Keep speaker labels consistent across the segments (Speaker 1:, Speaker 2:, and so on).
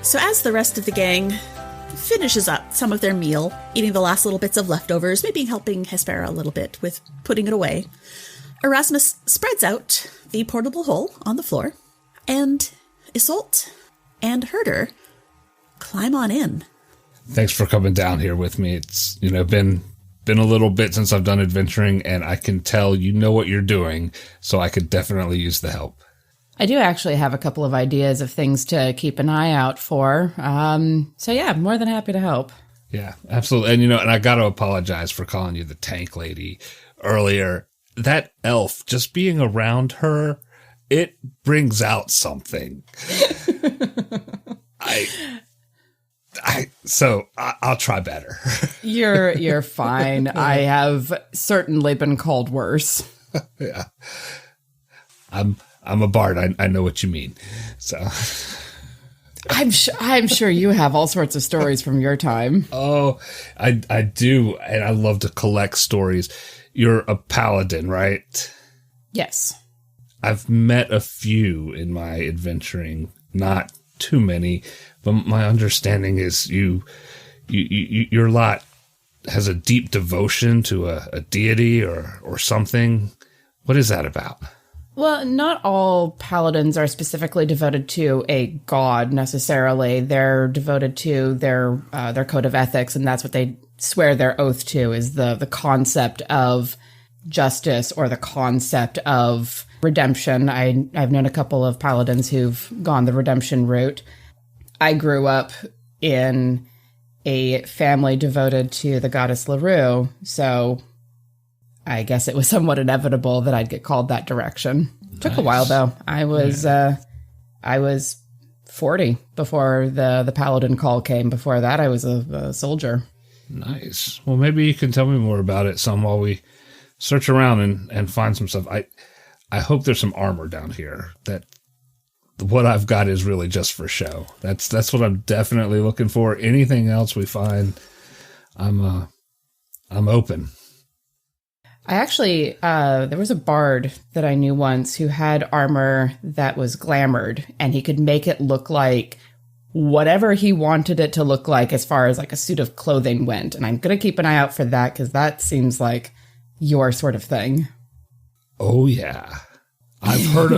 Speaker 1: So as the rest of the gang finishes up some of their meal, eating the last little bits of leftovers, maybe helping Hespera a little bit with putting it away, Erasmus spreads out the portable hole on the floor, and Isolt and Hurdur climb on in.
Speaker 2: Thanks for coming down here with me. It's, been a little bit since I've done adventuring, and I can tell you know what you're doing, so I could definitely use the help.
Speaker 3: I do actually have a couple of ideas of things to keep an eye out for. So yeah, more than happy to help.
Speaker 2: Yeah, absolutely. And, and I got to apologize for calling you the tank lady earlier. That elf, just being around her, it brings out something. I'll try better.
Speaker 3: You're fine. I have certainly been called worse.
Speaker 2: Yeah. I'm a bard. I know what you mean. So
Speaker 3: I'm sure you have all sorts of stories from your time.
Speaker 2: Oh, I do, and I love to collect stories. You're a paladin, right?
Speaker 3: Yes.
Speaker 2: I've met a few in my adventuring, not too many, but my understanding is your lot has a deep devotion to a deity or something. What is that about?
Speaker 3: Well, not all paladins are specifically devoted to a god necessarily. They're devoted to their code of ethics, and that's what they swear their oath to, is the concept of justice or the concept of redemption. I've known a couple of paladins who've gone the redemption route. I grew up in a family devoted to the goddess Larue, so I guess it was somewhat inevitable that I'd get called that direction. Nice. Took a while though. I was 40 before the paladin call came. Before that, I was a soldier.
Speaker 2: Nice. Well, maybe you can tell me more about it some while we search around and find some stuff. I hope there's some armor down here. That what I've got is really just for show. That's what I'm definitely looking for. Anything else we find, I'm open.
Speaker 3: I actually, there was a bard that I knew once who had armor that was glamored, and he could make it look like whatever he wanted it to look like as far as like a suit of clothing went. And I'm going to keep an eye out for that because that seems like your sort of thing.
Speaker 2: Oh, yeah. I've heard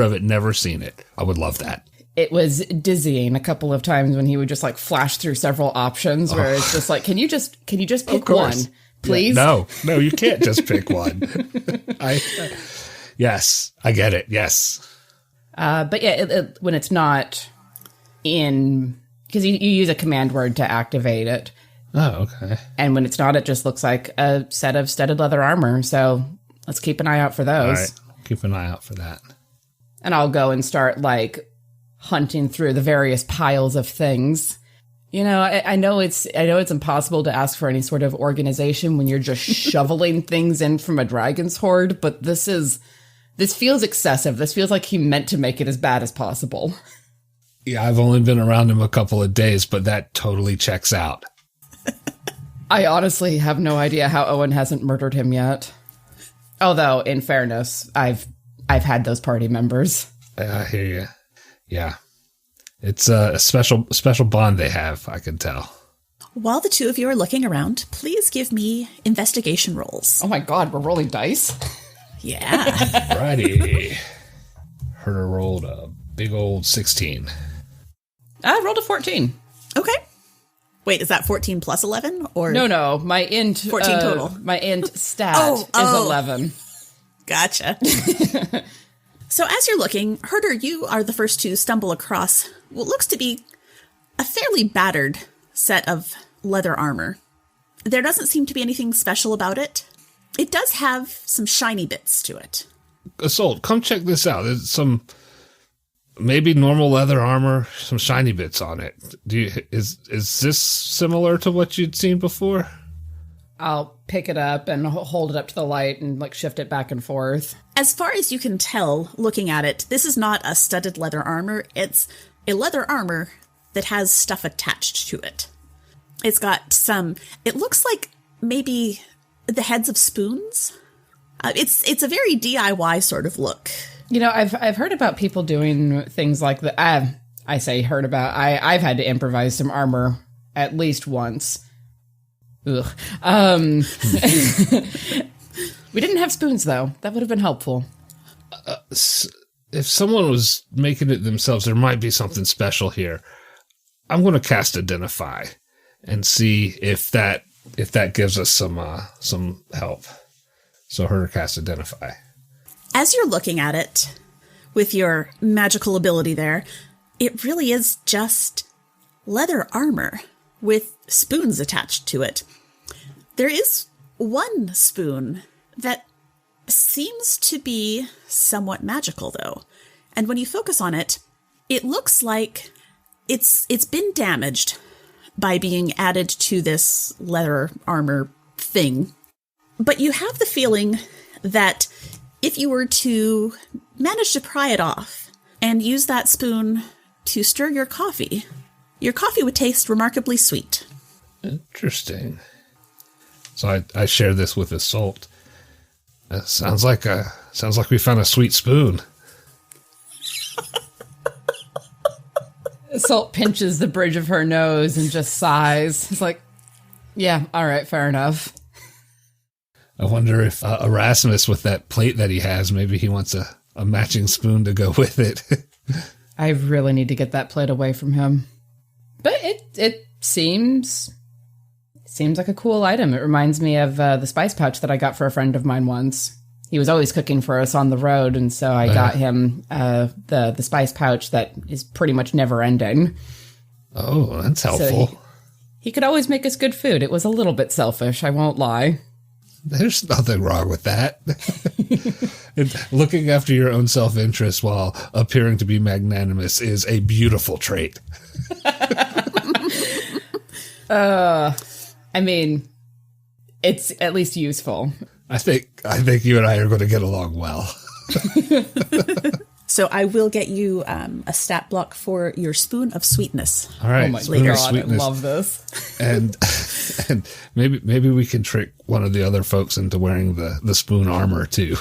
Speaker 2: of it, never seen it. I would love that.
Speaker 3: It was dizzying a couple of times when he would just like flash through several options where it's just like, can you just pick one? Please?
Speaker 2: Yeah, no, you can't just pick one. Yes, I get it. Yes.
Speaker 3: But yeah, when it's not in, because you use a command word to activate it.
Speaker 2: Oh, okay.
Speaker 3: And when it's not, it just looks like a set of studded leather armor. So let's keep an eye out for those.
Speaker 2: All right, keep an eye out for that.
Speaker 3: And I'll go and start like hunting through the various piles of things. You know, I know it's impossible to ask for any sort of organization when you're just shoveling things in from a dragon's hoard, but this feels excessive. This feels like he meant to make it as bad as possible.
Speaker 2: Yeah, I've only been around him a couple of days, but that totally checks out.
Speaker 3: I honestly have no idea how Owen hasn't murdered him yet. Although, in fairness, I've had those party members.
Speaker 2: I hear you. Yeah. It's a special bond they have, I can tell.
Speaker 1: While the two of you are looking around, please give me investigation rolls.
Speaker 3: Oh my god, we're rolling dice?
Speaker 1: Yeah.
Speaker 2: Righty. Herder rolled a big old 16.
Speaker 3: I rolled a 14.
Speaker 1: Okay. Wait, is that 14 plus 11? Or
Speaker 3: No. My int
Speaker 1: 14 total.
Speaker 3: My int stat is 11.
Speaker 1: Gotcha. So as you're looking, Herder, you are the first to stumble across what looks to be a fairly battered set of leather armor. There doesn't seem to be anything special about it. It does have some shiny bits to it.
Speaker 2: Isolt, come check this out. There's some maybe normal leather armor, some shiny bits on it. Is this similar to what you'd seen before?
Speaker 3: I'll pick it up and hold it up to the light and like shift it back and forth.
Speaker 1: As far as you can tell, looking at it, this is not a studded leather armor. It's a leather armor that has stuff attached to it. It's got it looks like maybe the heads of spoons. It's a very DIY sort of look.
Speaker 3: You know, I've heard about people doing things like that. I say heard about. I've had to improvise some armor at least once. Ugh. We didn't have spoons, though. That would have been helpful.
Speaker 2: If someone was making it themselves, there might be something special here. I'm going to cast Identify and see if that gives us some help. So Hurdur cast Identify.
Speaker 1: As you're looking at it, with your magical ability there, it really is just leather armor with spoons attached to it. There is one spoon that seems to be somewhat magical, though. And when you focus on it, it looks like it's been damaged by being added to this leather armor thing. But you have the feeling that if you were to manage to pry it off and use that spoon to stir your coffee would taste remarkably sweet.
Speaker 2: Interesting. So I share this with Isolt. Sounds like we found a sweet spoon.
Speaker 3: Isolt pinches the bridge of her nose and just sighs. It's like, yeah, all right, fair enough.
Speaker 2: I wonder if Erasmus, with that plate that he has, maybe he wants a matching spoon to go with it.
Speaker 3: I really need to get that plate away from him. But it seems like a cool item. It reminds me of the spice pouch that I got for a friend of mine once. He was always cooking for us on the road, and so I got him the spice pouch that is pretty much never ending.
Speaker 2: Oh, that's helpful.
Speaker 3: So he could always make us good food. It was a little bit selfish, I won't lie.
Speaker 2: There's nothing wrong with that. And looking after your own self-interest while appearing to be magnanimous is a beautiful trait.
Speaker 3: I mean, it's at least useful.
Speaker 2: I think you and I are going to get along well.
Speaker 1: So I will get you a stat block for your spoon of sweetness.
Speaker 2: All right,
Speaker 3: oh my God, I love this.
Speaker 2: And maybe we can trick one of the other folks into wearing the spoon armor too.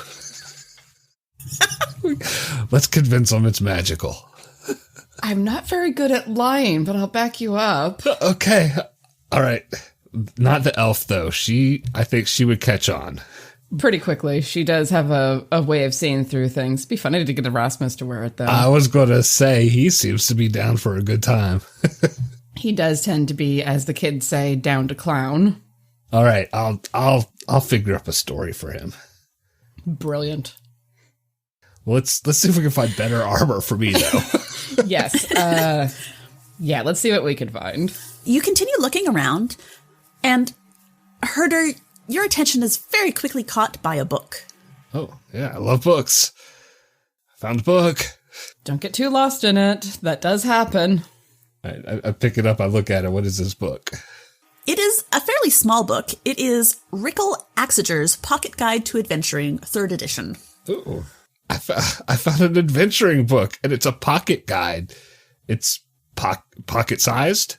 Speaker 2: Let's convince them it's magical.
Speaker 3: I'm not very good at lying, but I'll back you up.
Speaker 2: Okay, all right. Not the elf though. I think she would catch on.
Speaker 3: Pretty quickly. She does have a way of seeing through things. It'd be funny to get Erasmus to wear it, though.
Speaker 2: I was going to say, he seems to be down for a good time.
Speaker 3: He does tend to be, as the kids say, down to clown.
Speaker 2: All right, I'll figure up a story for him.
Speaker 3: Brilliant.
Speaker 2: Well, let's see if we can find better armor for me, though.
Speaker 3: Yes. Yeah, let's see what we can find.
Speaker 1: You continue looking around, and Hurdur, your attention is very quickly caught by a book.
Speaker 2: Oh, yeah, I love books. Found a book.
Speaker 3: Don't get too lost in it. That does happen.
Speaker 2: I pick it up, I look at it. What is this book?
Speaker 1: It is a fairly small book. It is Rickle Axeger's Pocket Guide to Adventuring, 3rd edition.
Speaker 2: Ooh, I found an adventuring book, and it's a pocket guide. It's pocket-sized?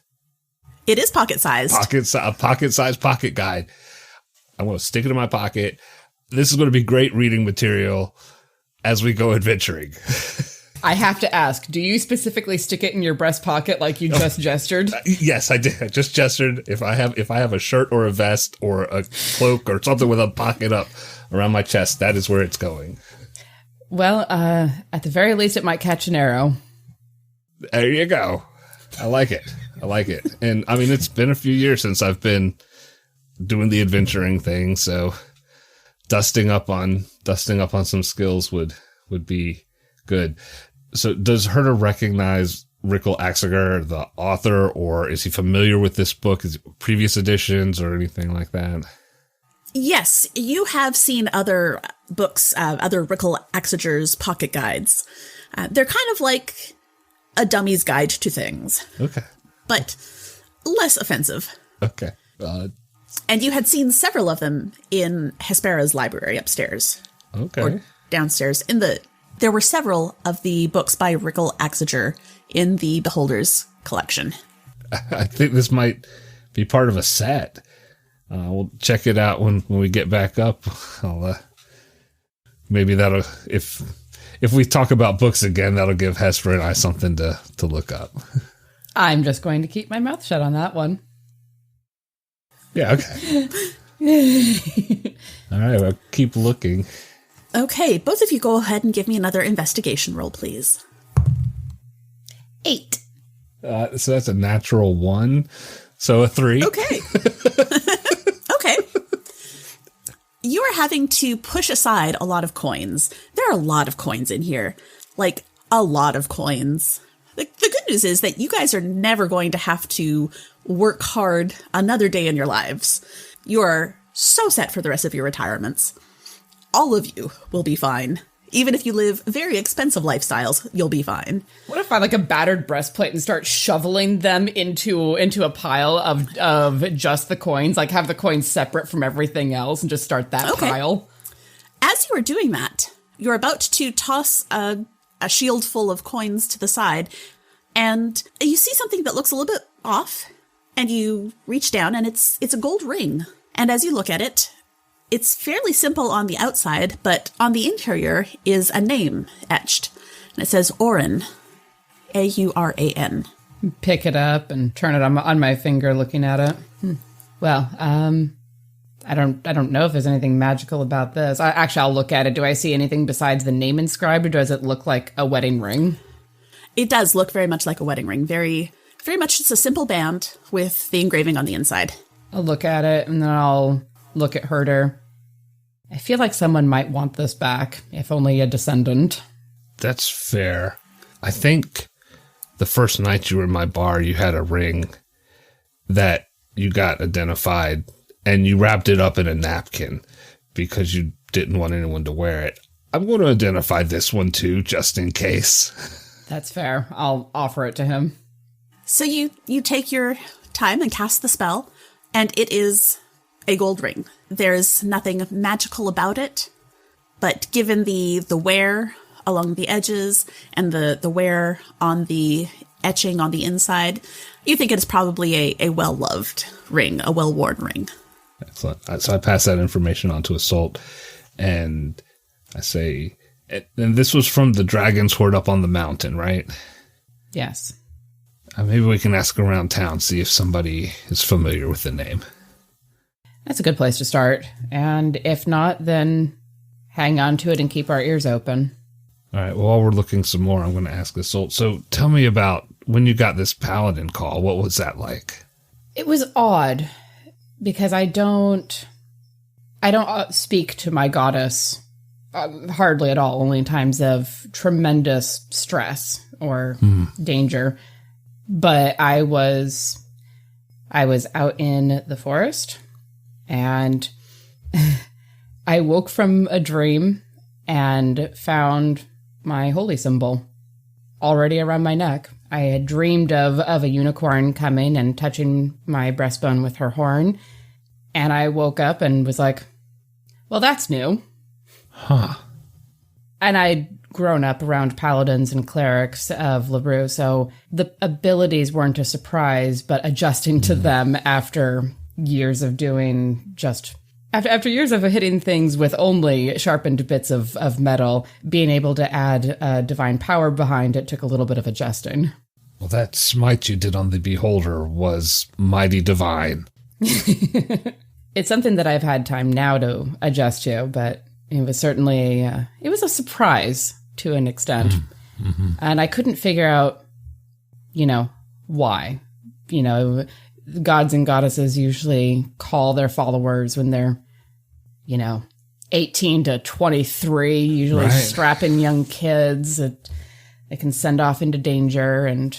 Speaker 1: It is pocket-sized.
Speaker 2: A pocket-sized pocket guide. I'm going to stick it in my pocket. This is going to be great reading material as we go adventuring.
Speaker 3: I have to ask, do you specifically stick it in your breast pocket like you just gestured?
Speaker 2: Yes, I did. I just gestured. If I have a shirt or a vest or a cloak or something with a pocket up around my chest, that is where it's going.
Speaker 3: Well, at the very least, it might catch an arrow.
Speaker 2: There you go. I like it. And I mean, it's been a few years since I've been doing the adventuring thing, so dusting up on some skills would be good. So does Hurdur recognize Rickle Axeger, the author, or is he familiar with this book? Is it previous editions or anything like that?
Speaker 1: Yes, you have seen other books, other Rickle Axeger's pocket guides. They're kind of like a dummy's guide to things.
Speaker 2: Okay.
Speaker 1: But less offensive.
Speaker 2: Okay.
Speaker 1: And you had seen several of them in Hespera's library upstairs.
Speaker 2: Okay.
Speaker 1: Or downstairs. There were several of the books by Rickle Axeger in the Beholder's collection.
Speaker 2: I think this might be part of a set. We'll check it out when we get back up. Maybe that'll, if if we talk about books again, that'll give Hesper and I something to look up.
Speaker 3: I'm just going to keep my mouth shut on that one.
Speaker 2: Yeah, okay. All right, well, keep looking.
Speaker 1: Okay, both of you go ahead and give me another investigation roll, please. 8.
Speaker 2: So that's a natural 1. So a 3.
Speaker 1: Okay. Okay. You are having to push aside a lot of coins. There are a lot of coins in here. Like, a lot of coins. The good news is that you guys are never going to have to work hard another day in your lives. You are so set for the rest of your retirements. All of you will be fine. Even if you live very expensive lifestyles, you'll be fine.
Speaker 3: What if I like a battered breastplate and start shoveling them into a pile of just the coins? Like have the coins separate from everything else and just start that pile?
Speaker 1: As you are doing that, you're about to toss a shield full of coins to the side, and you see something that looks a little bit off, and you reach down, and it's a gold ring. And as you look at it, it's fairly simple on the outside, but on the interior is a name etched. And it says Auran. Auran.
Speaker 3: Pick it up and turn it on my finger looking at it. Well, I don't know if there's anything magical about this. I'll look at it. Do I see anything besides the name inscribed, or does it look like a wedding ring?
Speaker 1: It does look very much like a wedding ring. Very, very much just a simple band with the engraving on the inside.
Speaker 3: I'll look at it, and then I'll look at Hurdur. I feel like someone might want this back, if only a descendant.
Speaker 2: That's fair. I think the first night you were in my bar, you had a ring that you got identified, and you wrapped it up in a napkin because you didn't want anyone to wear it. I'm going to identify this one too, just in case.
Speaker 3: That's fair. I'll offer it to him.
Speaker 1: So you take your time and cast the spell, and it is a gold ring. There's nothing magical about it, but given the wear along the edges and the wear on the etching on the inside, you think it's probably a well-loved ring, a well-worn ring.
Speaker 2: Excellent. So I pass that information on to Isolt, and I say, and this was from the dragon's hoard up on the mountain, right?
Speaker 3: Yes.
Speaker 2: Maybe we can ask around town, see if somebody is familiar with the name.
Speaker 3: That's a good place to start. And if not, then hang on to it and keep our ears open.
Speaker 2: All right. Well, while we're looking some more, I'm going to ask Isolt. So tell me about when you got this paladin call. What was that like?
Speaker 3: It was odd because I don't speak to my goddess hardly at all, only in times of tremendous stress or danger. But I was out in the forest, and I woke from a dream and found my holy symbol already around my neck. I had dreamed of a unicorn coming and touching my breastbone with her horn, and I woke up and was like, well, that's new.
Speaker 2: Huh.
Speaker 3: And I'd grown up around paladins and clerics of LaRue, so the abilities weren't a surprise, but adjusting to them after years of doing just... After years of hitting things with only sharpened bits of metal, being able to add divine power behind it took a little bit of adjusting.
Speaker 2: Well, that smite you did on the beholder was mighty divine.
Speaker 3: It's something that I've had time now to adjust to, but it was certainly it was a surprise to an extent. Mm-hmm. And I couldn't figure out, why. Gods and goddesses usually call their followers when they're, 18 to 23, usually
Speaker 2: right.
Speaker 3: strapping young kids that they can send off into danger and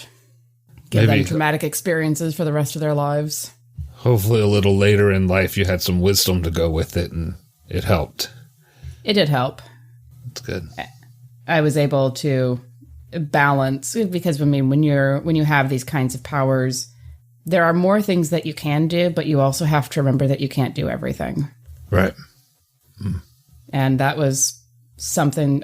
Speaker 3: give them traumatic experiences for the rest of their lives.
Speaker 2: Hopefully a little later in life you had some wisdom to go with it, and it helped.
Speaker 3: It did help.
Speaker 2: That's good.
Speaker 3: I was able to balance, because when you have these kinds of powers, there are more things that you can do, but you also have to remember that you can't do everything.
Speaker 2: Right.
Speaker 3: And that was something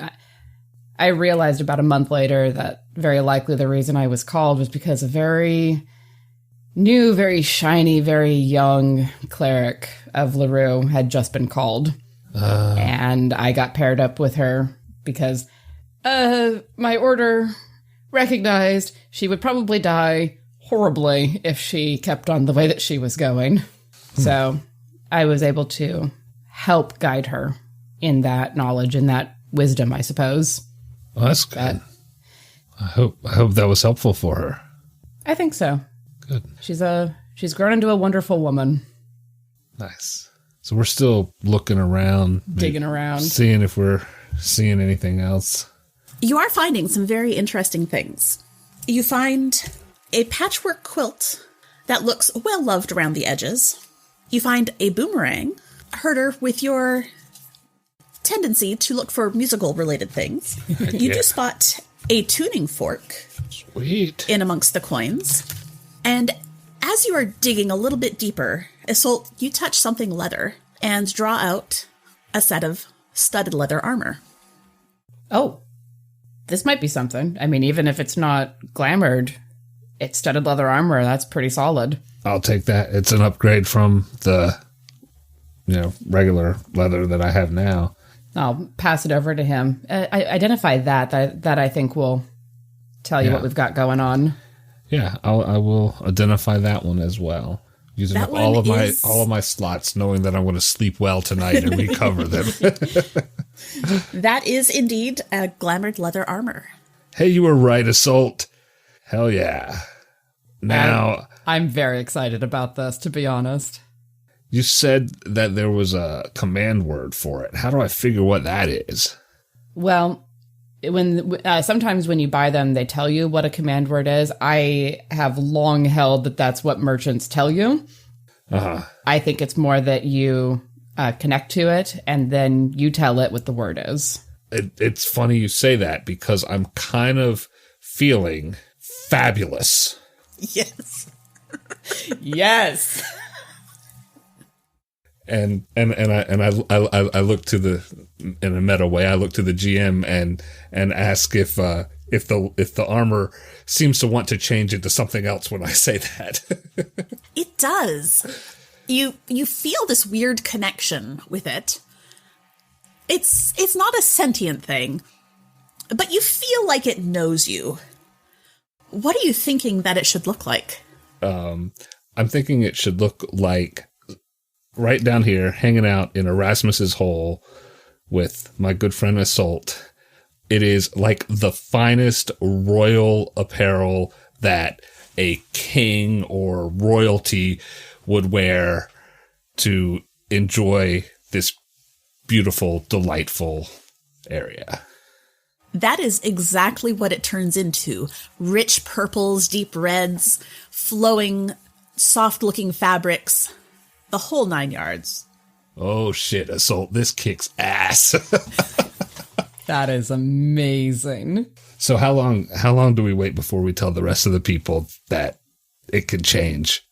Speaker 3: I realized about a month later, that very likely the reason I was called was because a very new, very shiny, very young cleric of LaRue had just been called. And I got paired up with her because My order recognized she would probably die horribly if she kept on the way that she was going. So I was able to help guide her in that knowledge and that wisdom, I suppose.
Speaker 2: Well, that's good. I hope that was helpful for her.
Speaker 3: I think so.
Speaker 2: Good.
Speaker 3: She's grown into a wonderful woman.
Speaker 2: Nice. So we're still looking around.
Speaker 3: Digging around.
Speaker 2: Seeing if we're seeing anything else.
Speaker 1: You are finding some very interesting things. You find a patchwork quilt that looks well loved around the edges. You find a boomerang. Hurdur, with your tendency to look for musical-related things, you do spot a tuning fork.
Speaker 2: Sweet.
Speaker 1: In amongst the coins. And as you are digging a little bit deeper, Isolt, you touch something leather and draw out a set of studded leather armor.
Speaker 3: Oh, this might be something. I mean, even if it's not glamored, it's studded leather armor. That's pretty solid.
Speaker 2: I'll take that. It's an upgrade from the, regular leather that I have now.
Speaker 3: I'll pass it over to him. I identify that I think will tell you what we've got going on.
Speaker 2: Yeah, I will identify that one as well. Using up all of my slots, knowing that I'm going to sleep well tonight and recover them.
Speaker 1: That is indeed a glamored leather armor.
Speaker 2: Hey, you were right, Isolt. Hell yeah. Now,
Speaker 3: I'm very excited about this, to be honest.
Speaker 2: You said that there was a command word for it. How do I figure what that is?
Speaker 3: Well, sometimes when you buy them, they tell you what a command word is. I have long held that that's what merchants tell you.
Speaker 2: Uh-huh.
Speaker 3: I think it's more that you connect to it, and then you tell it what the word is.
Speaker 2: It's funny you say that, because I'm kind of feeling fabulous.
Speaker 1: Yes.
Speaker 3: Yes.
Speaker 2: And I look to in a meta way, I look to the GM and ask if the armor seems to want to change into something else when I say that.
Speaker 1: It does. You feel this weird connection with it. It's not a sentient thing, but you feel like it knows you. What are you thinking that it should look like?
Speaker 2: I'm thinking it should look like right down here, hanging out in Erasmus's hole with my good friend Isolt. It is like the finest royal apparel that a king or royalty would wear to enjoy this beautiful, delightful area.
Speaker 1: That is exactly what it turns into. Rich purples, deep reds, flowing, soft-looking fabrics. The whole 9 yards.
Speaker 2: Oh shit, Isolt, this kicks ass.
Speaker 3: That is amazing.
Speaker 2: So how long do we wait before we tell the rest of the people that it can change?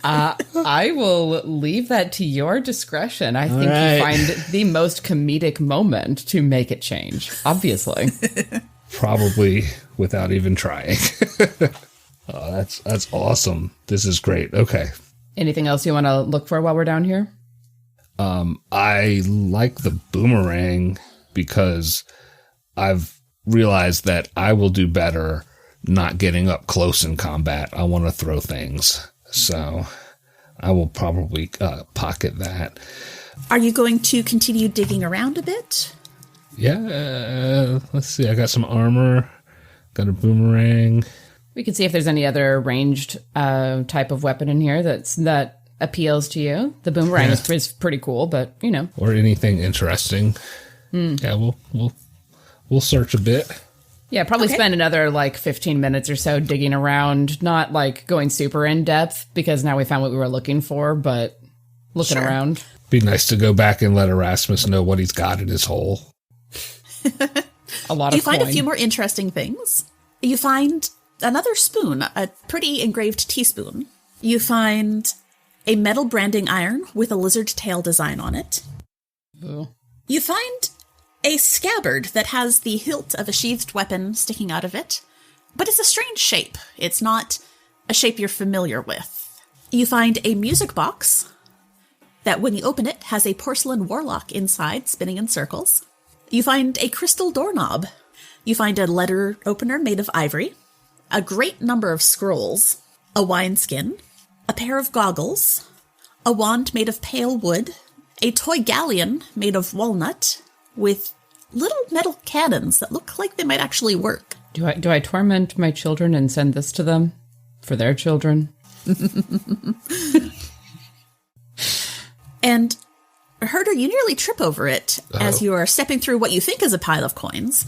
Speaker 3: I will leave that to your discretion. I think you find the most comedic moment to make it change, obviously.
Speaker 2: Probably without even trying. Oh, that's awesome. This is great. Okay.
Speaker 3: Anything else you want to look for while we're down here?
Speaker 2: I like the boomerang because I've realized that I will do better not getting up close in combat. I want to throw things. So I will probably pocket that.
Speaker 1: Are you going to continue digging around a bit?
Speaker 2: Yeah. Let's see. I got some armor. Got a boomerang.
Speaker 3: We can see if there's any other ranged type of weapon in here that appeals to you. The boomerang is pretty cool, but
Speaker 2: or anything interesting. Yeah, we'll search a bit.
Speaker 3: Yeah, probably spend another 15 minutes or so digging around, not going super in depth because now we found what we were looking for, but looking around.
Speaker 2: Be nice to go back and let Erasmus know what he's got in his hole.
Speaker 3: A lot of
Speaker 1: You find
Speaker 3: coin.
Speaker 1: a few more interesting things. You find another spoon, a pretty engraved teaspoon. You find a metal branding iron with a lizard tail design on it.
Speaker 3: Ooh.
Speaker 1: You find a scabbard that has the hilt of a sheathed weapon sticking out of it, but it's a strange shape. It's not a shape you're familiar with. You find a music box that, when you open it, has a porcelain warlock inside spinning in circles. You find a crystal doorknob. You find a letter opener made of ivory, a great number of scrolls, a wineskin, a pair of goggles, a wand made of pale wood, a toy galleon made of walnut with little metal cannons that look like they might actually work.
Speaker 3: Do I torment my children and send this to them for their children?
Speaker 1: And Hurdur, you nearly trip over it as you are stepping through what you think is a pile of coins.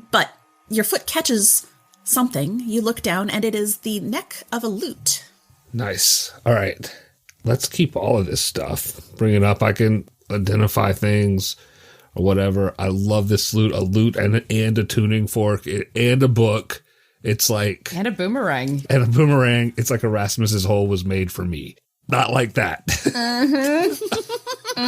Speaker 1: But your foot catches something. You look down, and it is the neck of a lute. Nice.
Speaker 2: All right. Let's keep all of this stuff. Bring it up. I can identify things or whatever. I love this lute. A lute and a tuning fork and a book. It's like...
Speaker 3: And a boomerang.
Speaker 2: And a boomerang. It's like Erasmus's hole was made for me. Not like that. Or,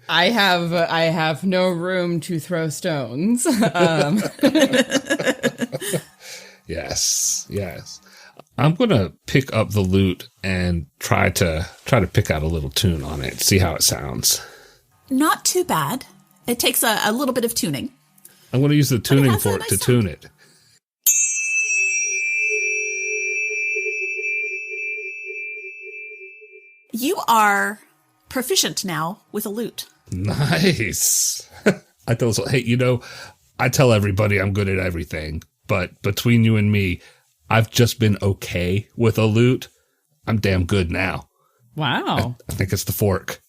Speaker 2: I don't know.
Speaker 3: I have no room to throw stones.
Speaker 2: Yes. I'm going to pick up the lute and try to pick out a little tune on it. See how it sounds.
Speaker 1: Not too bad. It takes a little bit of tuning.
Speaker 2: I'm going to use the tuning fork to tune it.
Speaker 1: You are proficient now with a lute.
Speaker 2: Nice. I tell hey, I tell everybody I'm good at everything, but between you and me, I've just been okay with a lute. I'm damn good now.
Speaker 3: Wow.
Speaker 2: I think it's the fork.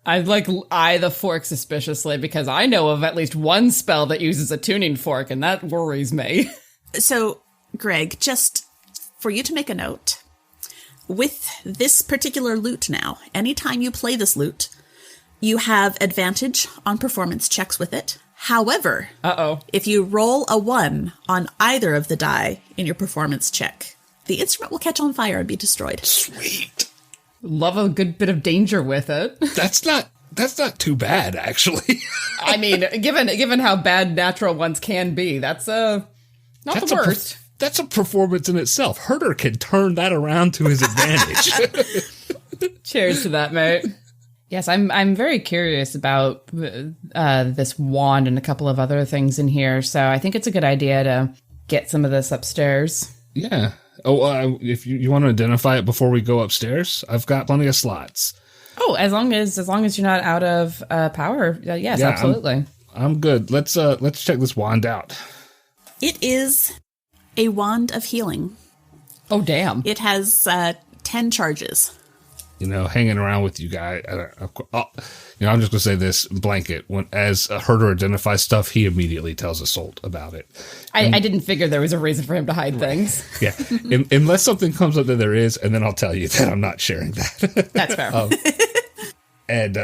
Speaker 3: I eye the fork suspiciously because I know of at least one spell that uses a tuning fork, and that worries me.
Speaker 1: So, Greg, just for you to make a note, with this particular lute now, anytime you play this lute, you have advantage on performance checks with it. However, if you roll a 1 on either of the die in your performance check, the instrument will catch on fire and be destroyed.
Speaker 2: Sweet.
Speaker 3: Love a good bit of danger with it.
Speaker 2: That's not too bad, actually.
Speaker 3: I mean, given how bad natural ones can be, that's the worst.
Speaker 2: That's a performance in itself. Hurdur can turn that around to his advantage.
Speaker 3: Cheers to that, mate. Yes, I'm very curious about this wand and a couple of other things in here. So I think it's a good idea to get some of this upstairs.
Speaker 2: Yeah. Oh, if you want to identify it before we go upstairs, I've got plenty of slots.
Speaker 3: Oh, as long as you're not out of power, yes, yeah, absolutely.
Speaker 2: I'm good. Let's check this wand out.
Speaker 1: It is a wand of healing.
Speaker 3: Oh, damn.
Speaker 1: It has 10 charges.
Speaker 2: Hanging around with you guys. I'm just going to say this blanket. As Hurdur identifies stuff, he immediately tells Isolt about it.
Speaker 3: I didn't figure there was a reason for him to hide things.
Speaker 2: Yeah. Unless something comes up that there is, and then I'll tell you that I'm not sharing that.
Speaker 3: That's fair.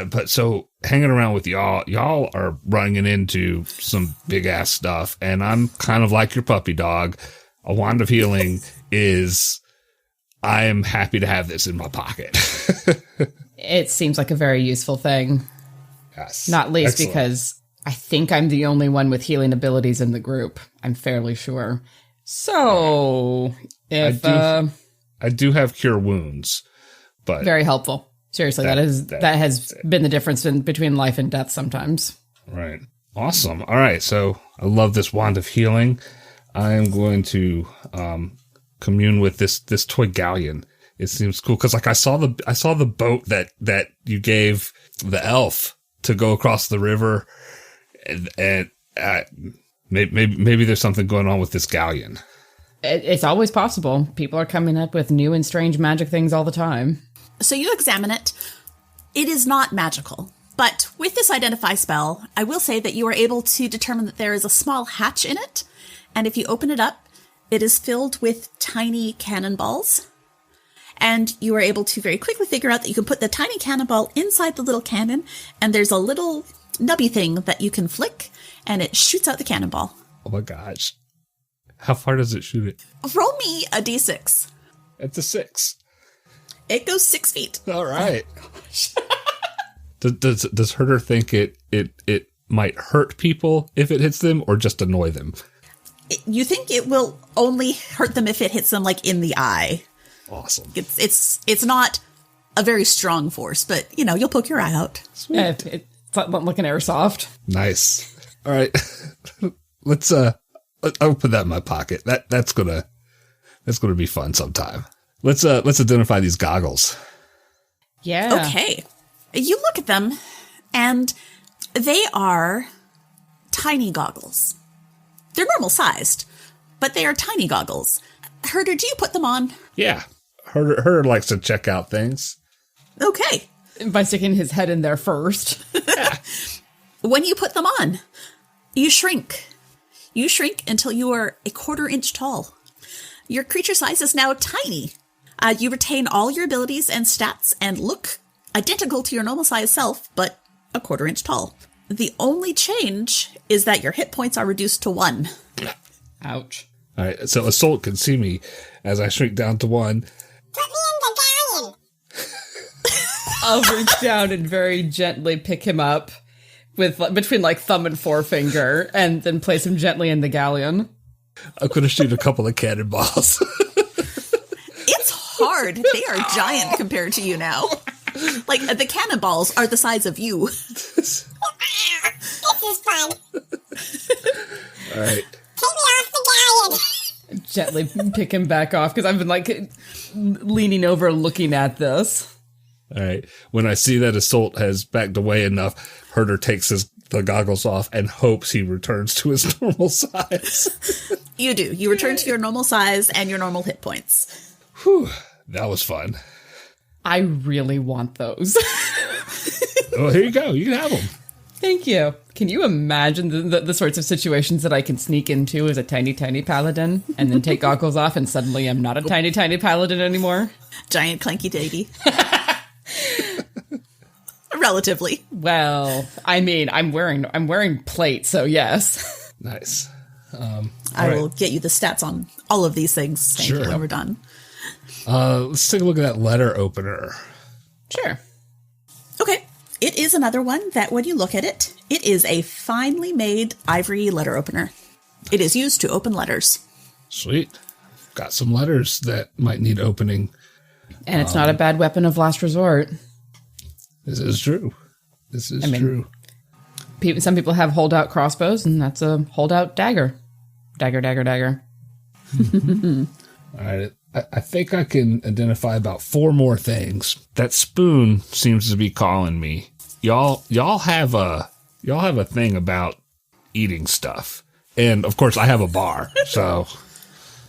Speaker 2: But so hanging around with y'all are running into some big ass stuff. And I'm kind of like your puppy dog. A wand of healing is... I am happy to have this in my pocket.
Speaker 3: It seems like a very useful thing.
Speaker 2: Yes.
Speaker 3: Not least
Speaker 2: Excellent.
Speaker 3: Because I think I'm the only one with healing abilities in the group. I'm fairly sure. So, if...
Speaker 2: I do have cure wounds, but...
Speaker 3: Very helpful. Seriously, that has been the difference between life and death sometimes.
Speaker 2: Right. Awesome. All right, so I love this wand of healing. I am going to... commune with this toy galleon. It seems cool because I saw the boat that you gave the elf to go across the river, and maybe there's something going on with this galleon.
Speaker 3: It's always possible. People are coming up with new and strange magic things all the time.
Speaker 1: So you examine it. It is not magical, but with this identify spell, I will say that you are able to determine that there is a small hatch in it, and if you open it up, it is filled with tiny cannonballs, and you are able to very quickly figure out that you can put the tiny cannonball inside the little cannon, and there's a little nubby thing that you can flick, and it shoots out the cannonball.
Speaker 2: Oh my gosh. How far does it shoot it?
Speaker 1: Roll me a d6.
Speaker 2: It's a 6.
Speaker 1: It goes 6 feet.
Speaker 2: All right. Oh gosh. Does Hurdur think it might hurt people if it hits them, or just annoy them?
Speaker 1: You think it will only hurt them if it hits them, like, in the eye.
Speaker 2: Awesome.
Speaker 1: It's not a very strong force, but, you'll poke your eye out.
Speaker 3: Yeah, it's like an airsoft.
Speaker 2: Nice. All right. Let's, I'll put that in my pocket. That's gonna be fun sometime. Let's identify these goggles.
Speaker 3: Yeah.
Speaker 1: Okay. You look at them, and they are tiny goggles. They're normal sized, but they are tiny goggles. Hurdur, do you put them on?
Speaker 2: Yeah. Hurdur likes to check out things.
Speaker 1: Okay.
Speaker 3: By sticking his head in there first.
Speaker 1: When you put them on, you shrink. You shrink until you are a 1/4 inch tall. Your creature size is now tiny. You retain all your abilities and stats and look identical to your normal size self, but a 1/4 inch tall. The only change is that your hit points are reduced to 1.
Speaker 3: Ouch.
Speaker 2: All right, so Isolt can see me as I shrink down to 1.
Speaker 4: Put me in the galleon.
Speaker 3: I'll reach down and very gently pick him up with between thumb and forefinger, and then place him gently in the galleon.
Speaker 2: I'm going to shoot a couple of cannonballs.
Speaker 1: It's hard. They are giant compared to you now. The cannonballs are the size of you.
Speaker 4: This is fun.
Speaker 2: All right.
Speaker 4: Take me off the galleon.
Speaker 3: Gently pick him back off, because I've been leaning over looking at this.
Speaker 2: All right. When I see that Isolt has backed away enough, Hurdur takes the goggles off and hopes he returns to his normal size.
Speaker 1: You do. You return to your normal size and your normal hit points.
Speaker 2: Whew. That was fun.
Speaker 3: I really want those.
Speaker 2: Well, here you go. You can have them.
Speaker 3: Thank you. Can you imagine the sorts of situations that I can sneak into as a tiny, tiny paladin and then take goggles off and suddenly I'm not a tiny, tiny paladin anymore?
Speaker 1: Giant clanky dainty. Relatively.
Speaker 3: Well, I mean, I'm wearing plate, so yes.
Speaker 2: Nice.
Speaker 1: I will get you the stats on all of these things
Speaker 2: Sure.
Speaker 1: when we're done.
Speaker 2: Let's take a look at that letter opener.
Speaker 3: Sure.
Speaker 1: Okay. It is another one that when you look at it, it is a finely made ivory letter opener. It is used to open letters.
Speaker 2: Sweet. Got some letters that might need opening.
Speaker 3: And it's not a bad weapon of last resort.
Speaker 2: This is true. True.
Speaker 3: Some people have holdout crossbows, and that's a holdout dagger. Dagger.
Speaker 2: All right. I think I can identify about 4 more things. That spoon seems to be calling me. Y'all have a thing about eating stuff. And of course I have a bar, so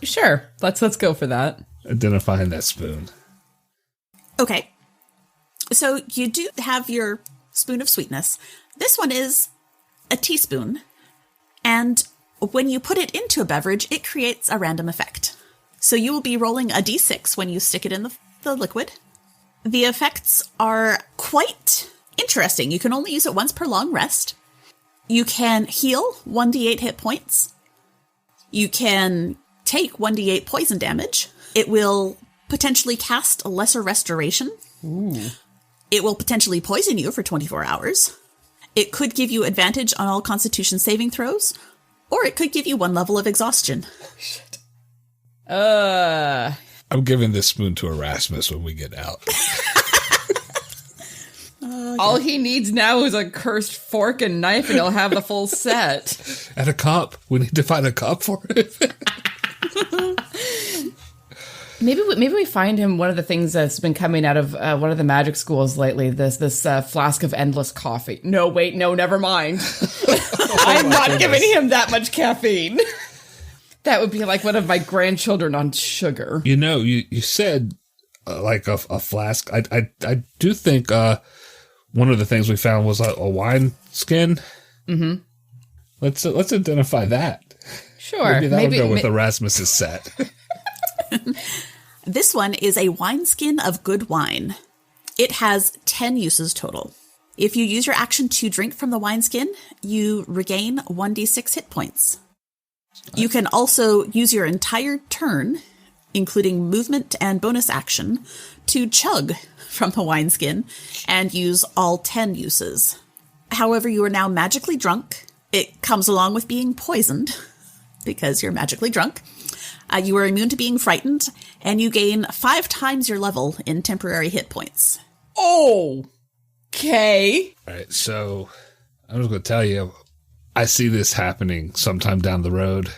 Speaker 3: Sure. Let's go for that.
Speaker 2: identifying that spoon.
Speaker 1: Okay. So you do have your spoon of sweetness. This one is a teaspoon. And when you put it into a beverage, it creates a random effect. So you will be rolling a d6 when you stick it in the liquid. The effects are quite interesting. You can only use it once per long rest. You can heal 1d8 hit points. You can take 1d8 poison damage. It will potentially cast a lesser restoration.
Speaker 3: Ooh.
Speaker 1: It will potentially poison you for 24 hours. It could give you advantage on all Constitution saving throws, or it could give you 1 level of exhaustion.
Speaker 3: Shit.
Speaker 2: I'm giving this spoon to Erasmus when we get out.
Speaker 3: All he needs now is a cursed fork and knife, and he'll have the full set.
Speaker 2: And a cup. We need to find a cup for it.
Speaker 3: Maybe we find him one of the things that's been coming out of one of the magic schools lately. This flask of endless coffee. No, wait, no, never mind. I'm not giving him that much caffeine. That would be like one of my grandchildren on sugar.
Speaker 2: You know, you said like a flask. I do think one of the things we found was a wine skin. Mm-hmm. Let's identify that.
Speaker 3: Sure.
Speaker 2: Maybe that'll go with Erasmus's set.
Speaker 1: This one is a wineskin of good wine. It has 10 uses total. If you use your action to drink from the wineskin, you regain 1d6 hit points. You can also use your entire turn, including movement and bonus action, to chug from the wineskin and use all 10 uses. However, you are now magically drunk. It comes along with being poisoned because you're magically drunk. You are immune to being frightened, and you gain 5 times your level in temporary hit points.
Speaker 3: Oh, okay.
Speaker 2: All right, so I'm just going to tell you, I see this happening sometime down the road.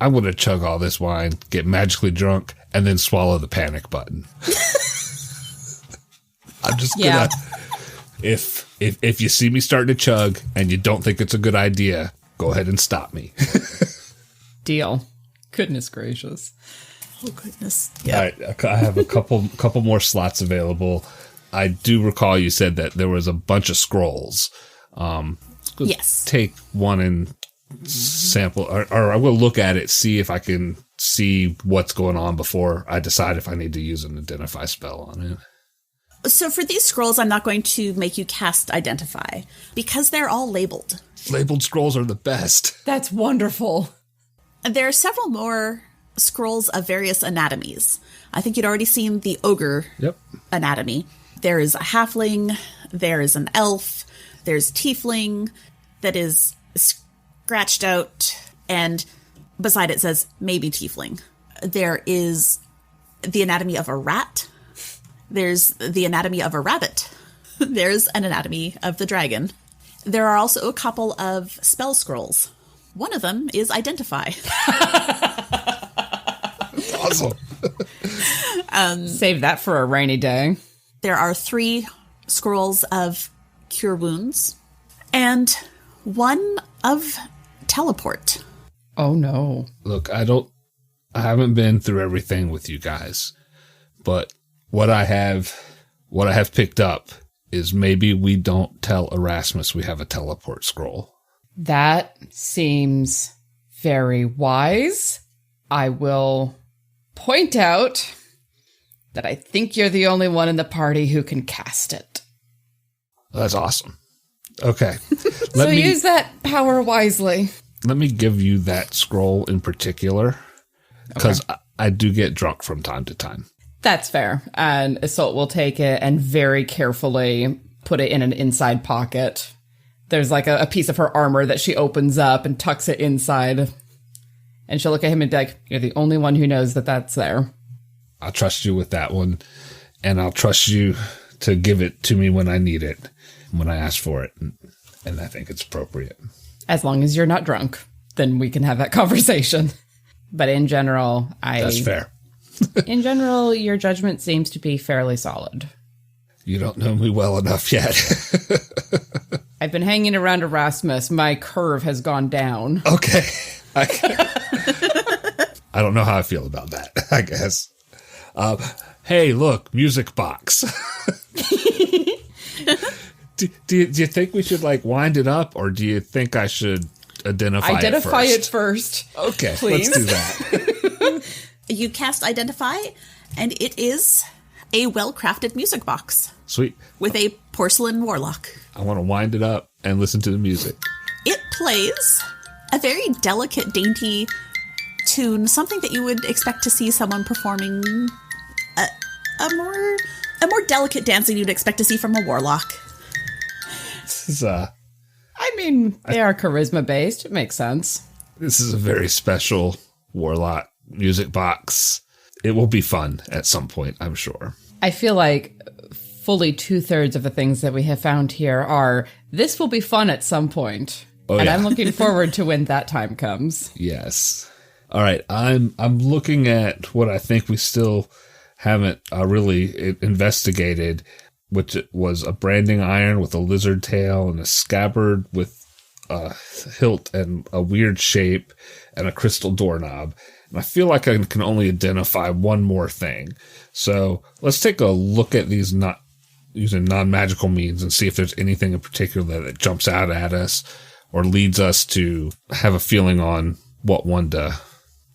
Speaker 2: I'm going to chug all this wine, get magically drunk, and then swallow the panic button. I'm just going to... If you see me starting to chug and you don't think it's a good idea, go ahead and stop me.
Speaker 3: Deal. Goodness gracious.
Speaker 1: Oh, goodness. Yeah.
Speaker 2: All right, I have a couple more slots available. I do recall you said that there was a bunch of scrolls.
Speaker 1: Yes.
Speaker 2: Take one and sample, or I will look at it, see if I can see what's going on before I decide if I need to use an identify spell on it.
Speaker 1: So for these scrolls, I'm not going to make you cast Identify, because they're all labeled.
Speaker 2: Labeled scrolls are the best.
Speaker 3: That's wonderful.
Speaker 1: There are several more scrolls of various anatomies. I think you'd already seen the ogre anatomy. There is a halfling, there is an elf, there's tiefling that is scratched out, and beside it says maybe tiefling. There is the anatomy of a rat. There's the anatomy of a rabbit. There's an anatomy of the dragon. There are also a couple of spell scrolls. One of them is Identify.
Speaker 2: Awesome.
Speaker 3: Save that for a rainy day.
Speaker 1: There are 3 scrolls of Cure Wounds and 1 of Teleport.
Speaker 3: Oh, no.
Speaker 2: Look, I haven't been through everything with you guys, but what I have picked up is maybe we don't tell Erasmus we have a teleport scroll.
Speaker 3: That seems very wise. I will point out that I think you're the only one in the party who can cast it.
Speaker 2: That's awesome. Okay.
Speaker 3: So use that power wisely.
Speaker 2: Let me give you that scroll in particular, because I do get drunk from time to time.
Speaker 3: That's fair. And Isolt will take it and very carefully put it in an inside pocket. There's like a piece of her armor that she opens up and tucks it inside. And she'll look at him and be like, you're the only one who knows that that's there.
Speaker 2: I'll trust you with that one. And I'll trust you to give it to me when I need it, when I ask for it. And I think it's appropriate.
Speaker 3: As long as you're not drunk, then we can have that conversation. But in general,
Speaker 2: That's fair.
Speaker 3: In general, your judgment seems to be fairly solid.
Speaker 2: You don't know me well enough yet.
Speaker 3: I've been hanging around Erasmus. My curve has gone down.
Speaker 2: Okay. I don't know how I feel about that, I guess. Hey, look, music box. Do you think we should, wind it up, or do you think I should identify
Speaker 3: it first?
Speaker 2: Okay,
Speaker 3: please.
Speaker 2: Let's do that.
Speaker 1: You cast Identify, and it is a well-crafted music box.
Speaker 2: Sweet.
Speaker 1: With a porcelain warlock.
Speaker 2: I want to wind it up and listen to the music.
Speaker 1: It plays a very delicate, dainty tune, something that you would expect to see someone performing a more delicate dance than you'd expect to see from a warlock.
Speaker 2: This is
Speaker 3: I mean, they are charisma-based. It makes sense.
Speaker 2: This is a very special warlock music box. It will be fun at some point, I'm sure.
Speaker 3: I feel like fully 2/3 of the things that we have found here are, this will be fun at some point.
Speaker 2: Oh,
Speaker 3: and
Speaker 2: yeah.
Speaker 3: I'm looking forward to when that time comes.
Speaker 2: Yes. All right. I'm looking at what I think we still haven't really investigated, which was a branding iron with a lizard tail and a scabbard with a hilt and a weird shape and a crystal doorknob. And I feel like I can only identify one more thing. So let's take a look at these not using non-magical means and see if there's anything in particular that jumps out at us or leads us to have a feeling on what one to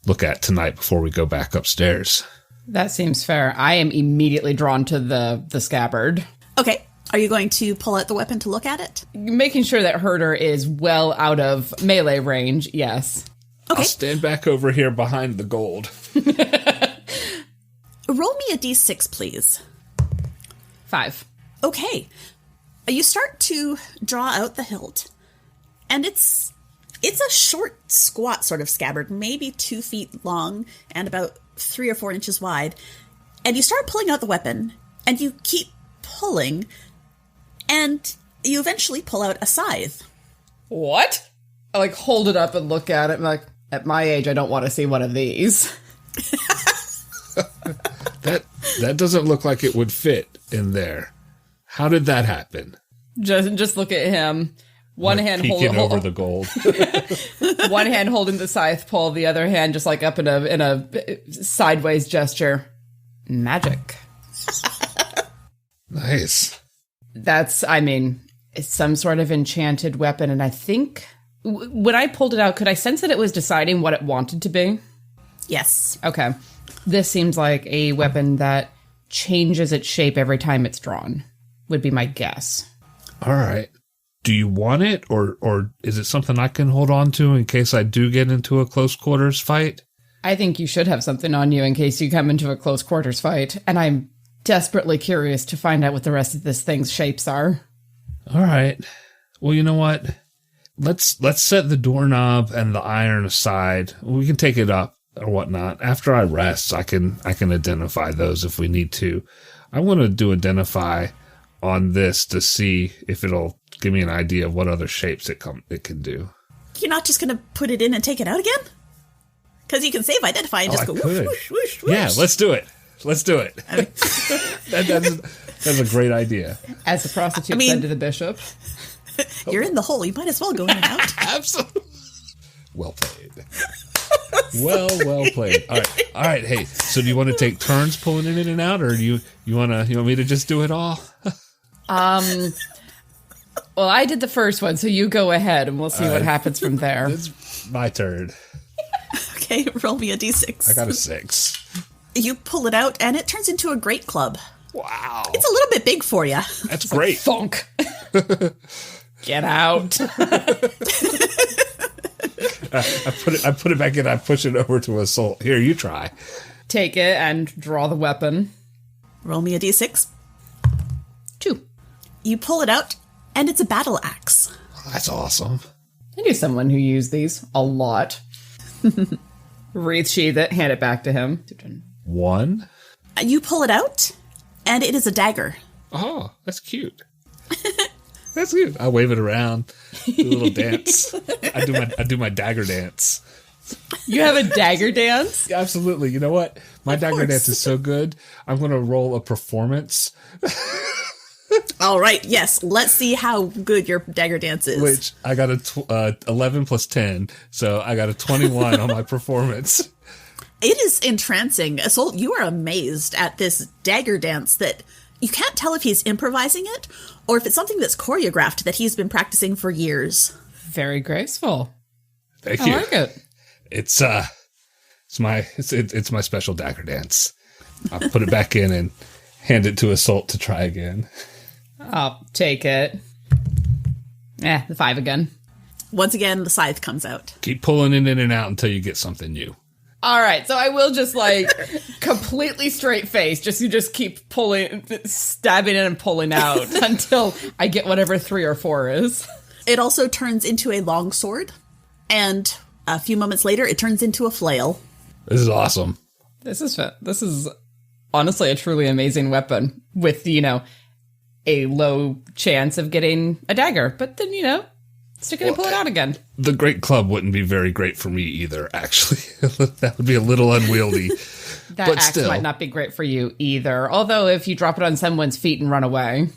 Speaker 2: look at tonight before we go back upstairs.
Speaker 3: That seems fair. I am immediately drawn to the scabbard.
Speaker 1: Okay. Are you going to pull out the weapon to look at it?
Speaker 3: Making sure that Hurdur is well out of melee range, yes.
Speaker 1: Okay.
Speaker 2: I'll stand back over here behind the gold.
Speaker 1: Roll me a d6, please.
Speaker 3: 5.
Speaker 1: Okay. You start to draw out the hilt, and it's It's a short, squat sort of scabbard, maybe 2 feet long and about 3 or 4 inches wide. And you start pulling out the weapon, and you keep pulling, and you eventually pull out a scythe.
Speaker 3: What? I like hold it up and look at it. I'm like, at my age, I don't want to see one of these.
Speaker 2: That doesn't look like it would fit in there. How did that happen?
Speaker 3: Just look at him. One hand
Speaker 2: peeking over the gold.
Speaker 3: One hand holding the scythe pole, the other hand just like up in a sideways gesture. Magic.
Speaker 2: Nice.
Speaker 3: That's, I mean, it's some sort of enchanted weapon, and I think when I pulled it out, could I sense that it was deciding what it wanted to be?
Speaker 1: Yes.
Speaker 3: Okay. This seems like a weapon that changes its shape every time it's drawn, would be my guess.
Speaker 2: All right. Do you want it, or is it something I can hold on to in case I do get into a close quarters fight?
Speaker 3: I think you should have something on you in case you come into a close quarters fight, and I'm desperately curious to find out what the rest of this thing's shapes are.
Speaker 2: All right. Well, you know what? Let's set the doorknob and the iron aside. We can take it up or whatnot. After I rest, I can identify those if we need to. I want to do identify on this to see if it'll give me an idea of what other shapes it can do.
Speaker 1: You're not just going to put it in and take it out again? Because you can save identify and just go whoosh, whoosh, whoosh, whoosh.
Speaker 2: Yeah, let's do it. Let's do it. I mean, that's a great idea.
Speaker 3: As the prostitute said to the bishop.
Speaker 1: You're in the hole. You might as well go in and out.
Speaker 2: Absolutely. Well played. Well played. All right. Hey, so do you want to take turns pulling it in and out, or do you want me to just do it all?
Speaker 3: Well, I did the first one, so you go ahead, and we'll see what happens from there.
Speaker 2: It's my turn.
Speaker 1: Okay, roll me a d6.
Speaker 2: I got a 6.
Speaker 1: You pull it out, and it turns into a great club.
Speaker 2: Wow.
Speaker 1: It's a little bit big for you.
Speaker 2: That's great.
Speaker 3: Like, thunk. Get out.
Speaker 2: I put it back in. I push it over to Isolt. Here, you try.
Speaker 3: Take it and draw the weapon.
Speaker 1: Roll me a d6.
Speaker 3: 2.
Speaker 1: You pull it out, and it's a battle axe.
Speaker 2: That's awesome.
Speaker 3: I knew someone who used these a lot. Wreath sheath it, hand it back to him.
Speaker 2: 1.
Speaker 1: You pull it out, and it is a dagger.
Speaker 2: Oh, that's cute. That's cute. I wave it around, do a little dance. I do my dagger dance.
Speaker 3: You have a dagger dance?
Speaker 2: Absolutely. You know what? My dagger dance is so good. I'm going to roll a performance.
Speaker 1: All right. Yes. Let's see how good your dagger dance is.
Speaker 2: Which I got a 11 plus 10, so I got a 21 on my performance.
Speaker 1: It is entrancing. Isolt, you are amazed at this dagger dance that you can't tell if he's improvising it or if it's something that's choreographed that he's been practicing for years.
Speaker 3: Very graceful.
Speaker 2: Thank you.
Speaker 3: I like it.
Speaker 2: It's my special dagger dance. I'll put it back in and hand it to Isolt to try again.
Speaker 3: I'll take it. The 5 again.
Speaker 1: Once again, the scythe comes out.
Speaker 2: Keep pulling it in and out until you get something new.
Speaker 3: All right, so I will just completely straight face. You just keep pulling, stabbing in and pulling out until I get whatever 3 or 4 is.
Speaker 1: It also turns into a long sword, and a few moments later, it turns into a flail.
Speaker 2: This is awesome.
Speaker 3: This is honestly a truly amazing weapon with, a low chance of getting a dagger. But then, stick it and pull it out again.
Speaker 2: The great club wouldn't be very great for me either, actually. That would be a little unwieldy.
Speaker 3: That axe still might not be great for you either. Although if you drop it on someone's feet and run away.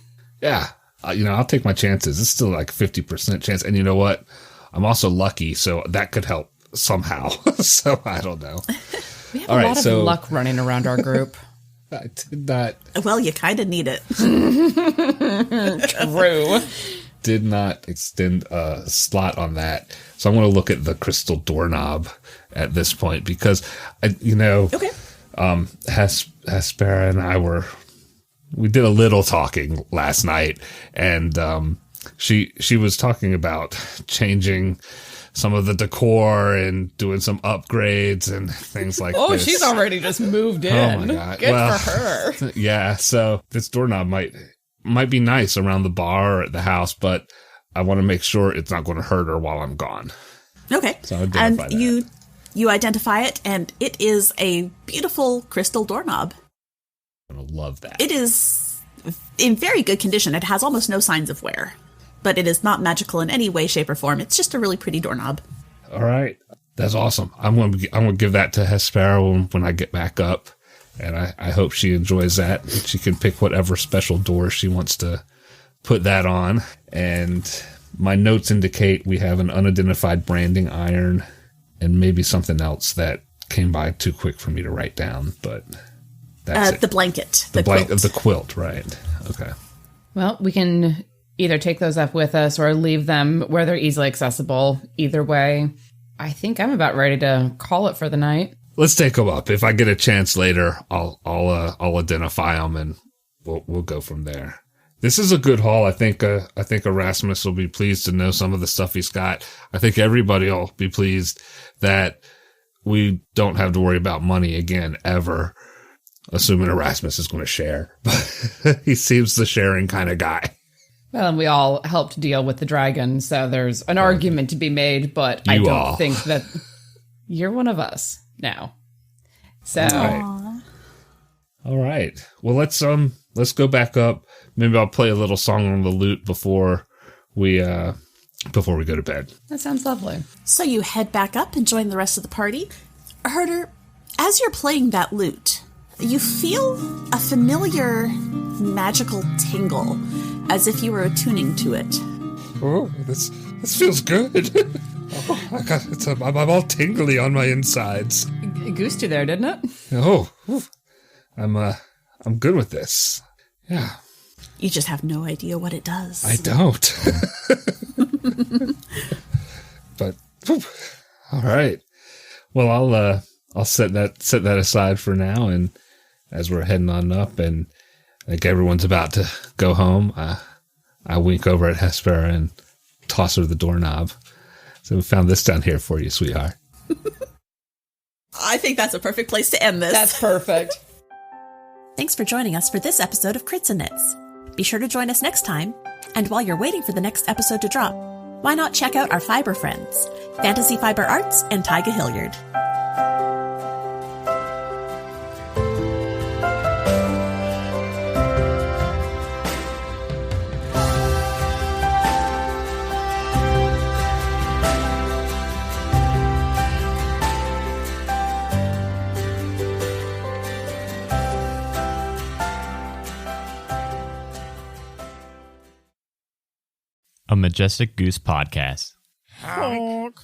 Speaker 2: Yeah. I'll take my chances. It's still like a 50% chance. And you know what? I'm also lucky, so that could help somehow. So I don't know.
Speaker 3: We have a lot of luck running around our group.
Speaker 2: I did not.
Speaker 1: Well, you kind of need it.
Speaker 3: True.
Speaker 2: Did not extend a slot on that. So I'm going to look at the crystal doorknob at this point because,
Speaker 1: okay.
Speaker 2: Hespera and I we did a little talking last night, and she was talking about changing some of the decor and doing some upgrades and things like this.
Speaker 3: Oh, she's already just moved in.
Speaker 2: Oh my God.
Speaker 3: Good for her.
Speaker 2: Yeah, so this doorknob might be nice around the bar or at the house, but I want to make sure it's not going to hurt her while I'm gone.
Speaker 1: Okay.
Speaker 2: So I identify
Speaker 1: and
Speaker 2: that.
Speaker 1: you identify it, and it is a beautiful crystal doorknob.
Speaker 2: I'm going to love that.
Speaker 1: It is in very good condition. It has almost no signs of wear, but it is not magical in any way, shape, or form. It's just a really pretty doorknob.
Speaker 2: All right. That's awesome. I'm going to give that to Hespera when I get back up, and I hope she enjoys that. She can pick whatever special door she wants to put that on. And my notes indicate we have an unidentified branding iron and maybe something else that came by too quick for me to write down, but that's it.
Speaker 1: The blanket.
Speaker 2: The quilt, right. Okay.
Speaker 3: Well, we can either take those up with us or leave them where they're easily accessible. Either way, I think I'm about ready to call it for the night.
Speaker 2: Let's take them up. If I get a chance later, I'll identify them and we'll go from there. This is a good haul. I think Erasmus will be pleased to know some of the stuff he's got. I think everybody will be pleased that we don't have to worry about money again, ever, assuming Erasmus is going to share. But he seems the sharing kind of guy.
Speaker 3: Well, and we all helped deal with the dragon, so there's an argument to be made, but I don't think that you're one of us now. So,
Speaker 2: all right. Well, let's go back up. Maybe I'll play a little song on the lute before we go to bed.
Speaker 3: That sounds lovely.
Speaker 1: So you head back up and join the rest of the party. Hurdur, as you're playing that lute, you feel a familiar magical tingle, as if you were attuning to it.
Speaker 2: Oh, this feels good. I'm all tingly on my insides.
Speaker 3: It goosed you there, didn't it?
Speaker 2: Oh, I'm good with this. Yeah.
Speaker 1: You just have no idea what it does.
Speaker 2: I don't. But all right. Well, I'll set that aside for now, and as we're heading on up, and I think everyone's about to go home, I wink over at Hespera and toss her the doorknob. So we found this down here for you, sweetheart.
Speaker 1: I think that's a perfect place to end this.
Speaker 3: That's perfect.
Speaker 1: Thanks for joining us for this episode of Crits and Knits. Be sure to join us next time, and while you're waiting for the next episode to drop, why not check out our Fiber friends, Fantasy Fiber Arts and Tyga Hilliard.
Speaker 5: A Majestic Goose podcast.
Speaker 3: Honk.